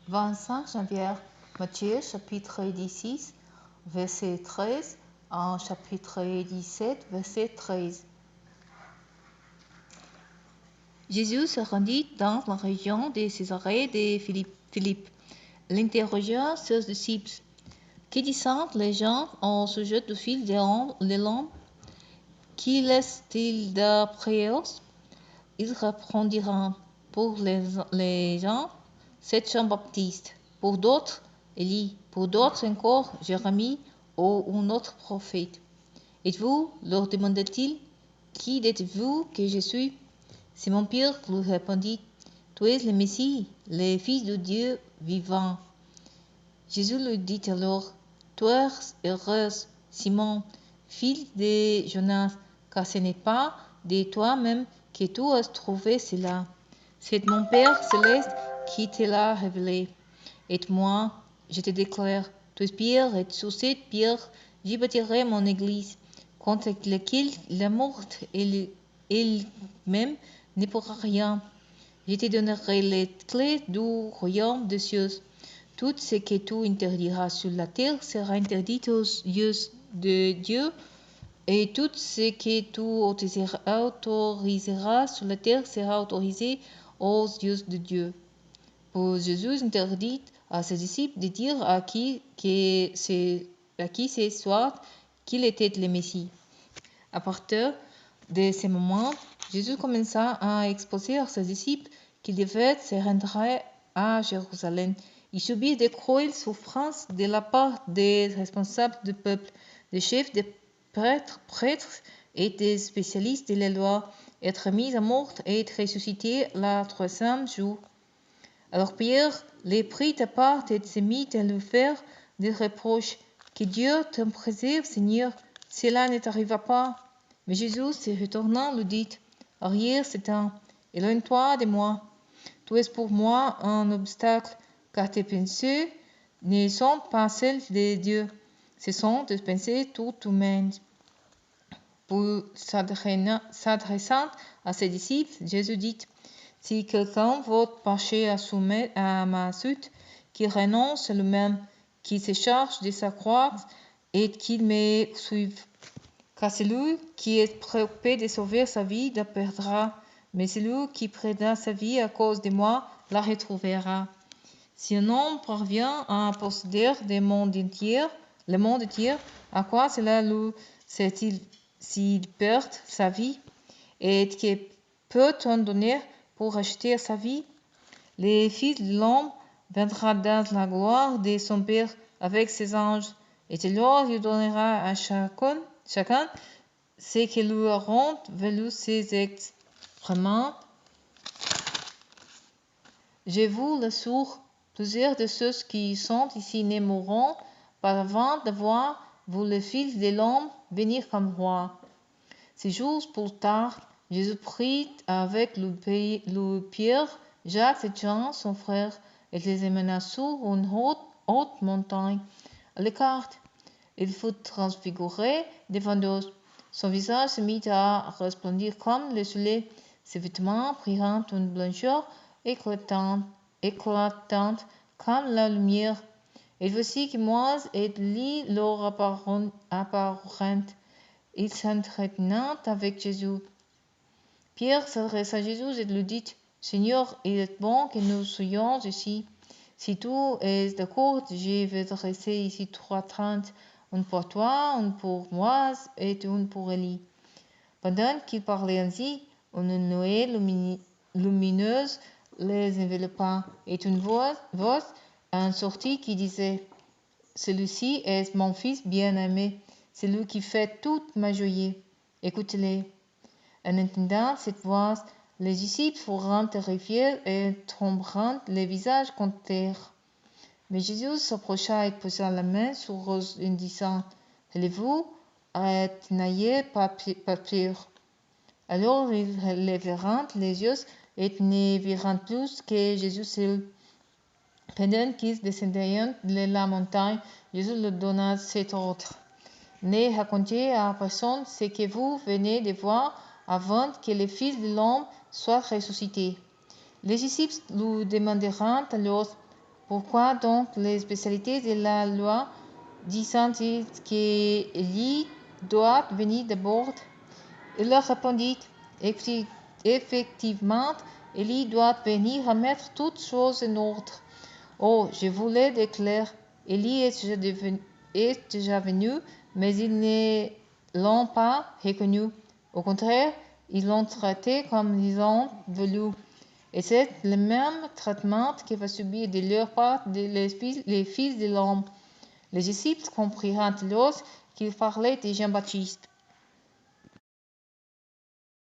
25 janvier, Matthieu chapitre 16, verset 13, en chapitre 17, verset 13. Jésus se rendit dans la région de Césarée de Philippe. Il interrogea ses disciples. Que disent les gens au sujet du fils de l'homme? Qui laisse-t-il d'après eux? Ils répondirent. Pour les gens, c'est Jean-Baptiste. Pour d'autres, Élie. Pour d'autres encore, Jérémie ou un autre prophète. Et vous, leur demanda-t-il, qui dites-vous que je suis? Simon-Pierre lui répondit, tu es le Messie, le Fils de Dieu vivant. Jésus lui dit alors, tu es heureux, Simon, fils de Jonas, car ce n'est pas de toi-même que tu as trouvé cela. C'est mon Père céleste qui te l'a révélé. Et moi, je te déclare, tu es Pierre, et sur cette pierre, j'y bâtirai mon église, contre laquelle la mort elle-même ne pourra rien. Je te donnerai les clés du royaume des cieux. Tout ce que tu interdiras sur la terre sera interdit aux yeux de Dieu, et tout ce que tu autoriseras sur la terre sera autorisé aux yeux de Dieu. Pour Jésus interdit à ses disciples de dire à qui ce soit qu'il était le Messie. À partir de ce moment, Jésus commença à exposer à ses disciples qu'il devait se rendre à Jérusalem. Il subit de cruelles souffrances de la part des responsables du peuple, des chefs des prêtres et des spécialistes de la loi, être mis à mort et être ressuscité le troisième jour. Alors Pierre les prit à part et se mit à lui faire des reproches. Que Dieu t'en préserve, Seigneur, cela ne t'arriva pas. Mais Jésus, se retournant, lui dit, arrière, Satan, éloigne-toi de moi. Tu es pour moi un obstacle, car tes pensées ne sont pas celles de Dieu. Ce sont des pensées toutes humaines. Pour s'adressant à ses disciples, Jésus dit, si quelqu'un veut marcher à ma suite, qu'il renonce lui-même, qu'il se charge de sa croix et qu'il me suive. Car celui qui est préoccupé de sauver sa vie la perdra, mais celui qui perdra sa vie à cause de moi la retrouvera. Si un homme parvient à posséder le monde entier, à quoi cela lui sert-il s'il perd sa vie? Et que peut-on donner pour acheter sa vie? Le Fils de l'homme viendra dans la gloire de son Père avec ses anges, et alors il donnera à chacun ce que lui auront valu ses actes. Vraiment, je vous l'assure, plusieurs de ceux qui sont ici ne mourront pas avant d'avoir vu le Fils de l'homme venir comme roi. 6 jours plus tard, Jésus prit avec lui Pierre, Jacques et Jean, son frère, et les amena sur une haute montagne, à l'écart. Il fut transfiguré devant eux. Son visage se mit à resplendir comme le soleil. Ses vêtements prirent une blancheur éclatante comme la lumière. Et voici que Moïse et Élie leur apparurent. Ils s'entretenaient avec Jésus. Pierre s'adressa à Jésus et lui dit, Seigneur, il est bon que nous soyons ici. Si tu es d'accord, je vais dresser ici 3 tentes, une pour toi, une pour Moïse et une pour Élie. Pendant qu'il parlait ainsi, une nuée lumineuse les enveloppa, et une voix en sortit qui disait, celui-ci est mon fils bien-aimé, celui qui fait toute ma joie. Écoutez-le. En entendant cette voix, les disciples furent terrifiés et tremblèrent les visages contre terre. Mais Jésus s'approcha et posa la main sur eux en disant, Levez-vous et n'ayez pas peur. Alors ils levèrent les yeux et ne virent plus que Jésus seul. Pendant qu'ils descendaient de la montagne, Jésus leur donna cet ordre. Ne racontez à personne ce que vous venez de voir avant que le Fils de l'homme soit ressuscité. Les disciples lui demandèrent alors, Pourquoi donc les spécialités de la loi disent-ils qu'Élie doit venir d'abord? Il leur répondit, effectivement, Élie doit venir remettre toutes choses en ordre. Oh, je vous le déclare, Élie est déjà venu, mais ils ne l'ont pas reconnu. Au contraire, ils l'ont traité comme ils ont voulu. Et c'est le même traitement que va subir de leur part les fils de l'homme. Les disciples comprirent alors qu'il parlait de Jean-Baptiste.